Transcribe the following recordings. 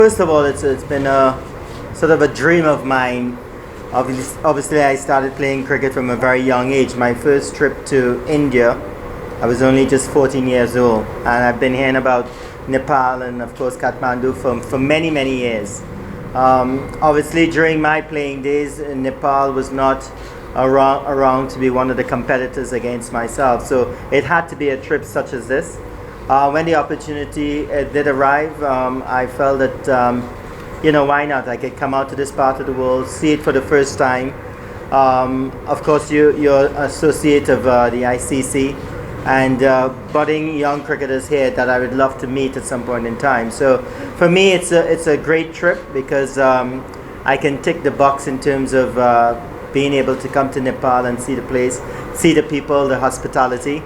First of all, it's been a sort of a dream of mine. Obviously, I started playing cricket from a very young age. My first trip to India, I was only just 14 years old, and I've been hearing about Nepal and of course Kathmandu for many years. Obviously, during my playing days, Nepal was not around to be one of the competitors against myself, so it had to be a trip such as this. When the opportunity did arrive, I felt that why not? I could come out to this part of the world, see it for the first time. Of course, you're associate of the ICC and budding young cricketers here that I would love to meet at some point in time. So for me, it's a great trip because I can tick the box in terms of being able to come to Nepal and see the place, see the people, the hospitality,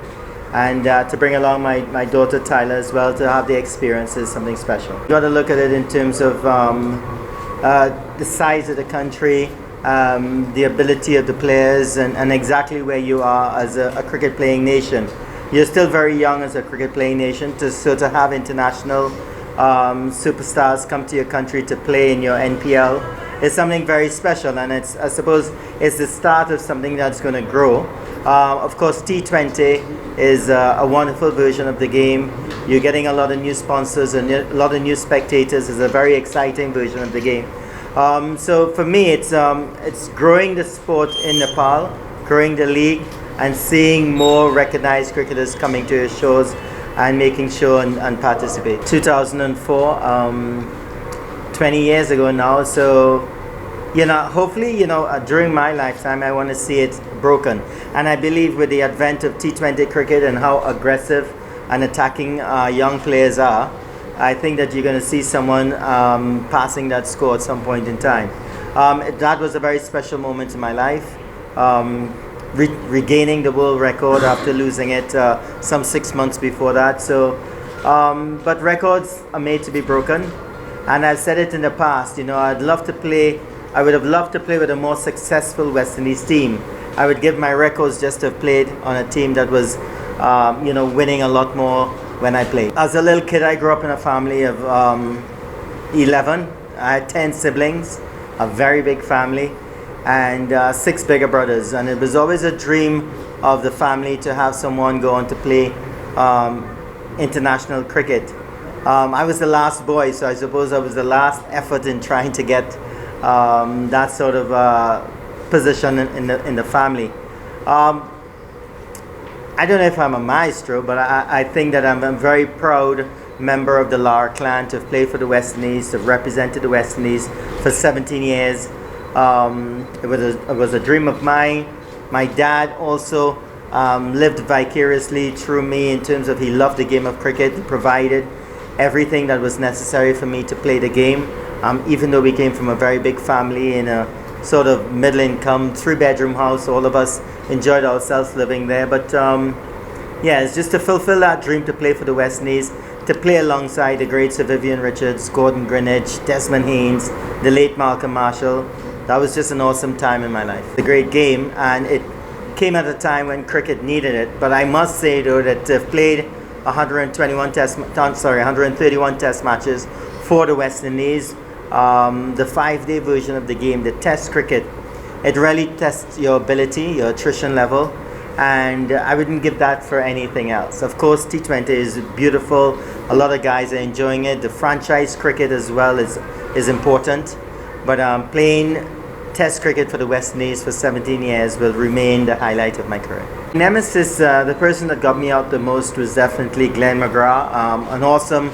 and to bring along my daughter Tyler as well to have the experience is something special. You got to look at it in terms of the size of the country, the ability of the players, and exactly where you are as a cricket playing nation. You're still very young as a cricket playing nation, to have international superstars come to your country to play in your NPL is something very special, and I suppose it's the start of something that's going to grow. Of course, T20 is a wonderful version of the game. You're getting a lot of new sponsors and a lot of new spectators. It's a very exciting version of the game. So for me, it's growing the sport in Nepal, growing the league, and seeing more recognized cricketers coming to your shows and making sure and participate. 2004, 20 years ago now. So hopefully, during my lifetime, I want to see it broken. And I believe with the advent of T20 cricket and how aggressive and attacking young players are, I think that you're going to see someone passing that score at some point in time. That was a very special moment in my life. Regaining the world record after losing it some 6 months before that. So, but records are made to be broken. And I've said it in the past, I would have loved to play with a more successful West Indies team. I would give my records just to have played on a team that was, winning a lot more when I played. As a little kid, I grew up in a family of 11. I had 10 siblings, a very big family, and 6 bigger brothers. And it was always a dream of the family to have someone go on to play international cricket. I was the last boy, so I suppose I was the last effort in trying to get that sort of position in the family. I don't know if I'm a maestro, but I think that I'm a very proud member of the Lara clan to have played for the West Indies, to have represented the West Indies for 17 years. It was a dream of mine. My dad also lived vicariously through me in terms of he loved the game of cricket. He provided everything that was necessary for me to play the game. Even though we came from a very big family in a sort of middle income 3-bedroom house, all of us enjoyed ourselves living there. But it's just to fulfill that dream to play for the West Indies, to play alongside the greats of Vivian Richards, Gordon Greenidge, Desmond Haynes, the late Malcolm Marshall. That was just an awesome time in my life. A great game, and it came at a time when cricket needed it. But I must say though that to have played 131 test matches for the West Indies, the 5-day version of the game, the test cricket, it really tests your ability, your attrition level, and I wouldn't give that for anything else. Of course, T20 is beautiful. A lot of guys are enjoying it. The franchise cricket as well is important, but playing test cricket for the West Indies for 17 years will remain the highlight of my career. Nemesis, the person that got me out the most was definitely Glenn McGrath, an awesome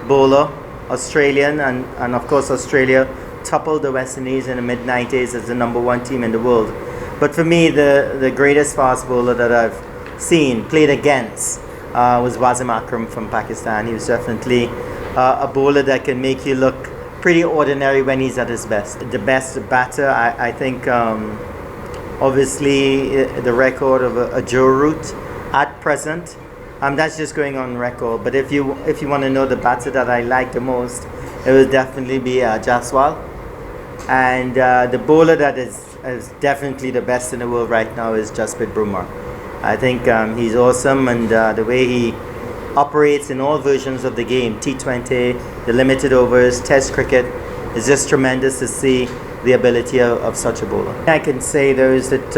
bowler, Australian, and of course Australia toppled the West Indies in the mid-90s as the #1 team in the world. But for me, the greatest fast bowler that I've seen, played against, was Wasim Akram from Pakistan. He was definitely a bowler that can make you look pretty ordinary when he's at his best. The best batter, I think, obviously, the record of a Joe Root at present. That's just going on record. But if you want to know the batter that I like the most, it would definitely be Jaswal. And the bowler that is definitely the best in the world right now is Jasprit Bumrah. I think he's awesome, and the way he operates in all versions of the game, T20, the limited overs, Test cricket. It's just tremendous to see the ability of such a bowler. I can say though is that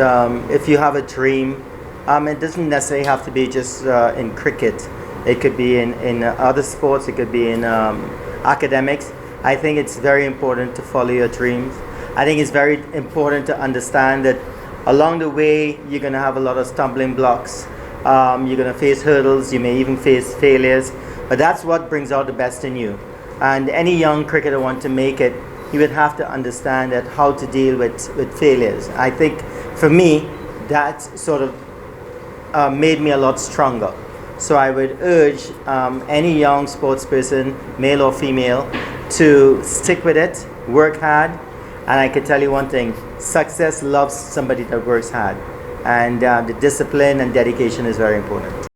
if you have a dream, it doesn't necessarily have to be just in cricket. It could be in other sports, it could be in academics. I think it's very important to follow your dreams. I think it's very important to understand that along the way you're going to have a lot of stumbling blocks. You're going to face hurdles, you may even face failures, but that's what brings out the best in you. And any young cricketer want to make it, he would have to understand that how to deal with failures. I think for me, that sort of made me a lot stronger. So I would urge any young sports person, male or female, to stick with it, work hard, and I can tell you one thing, success loves somebody that works hard. And the discipline and dedication is very important.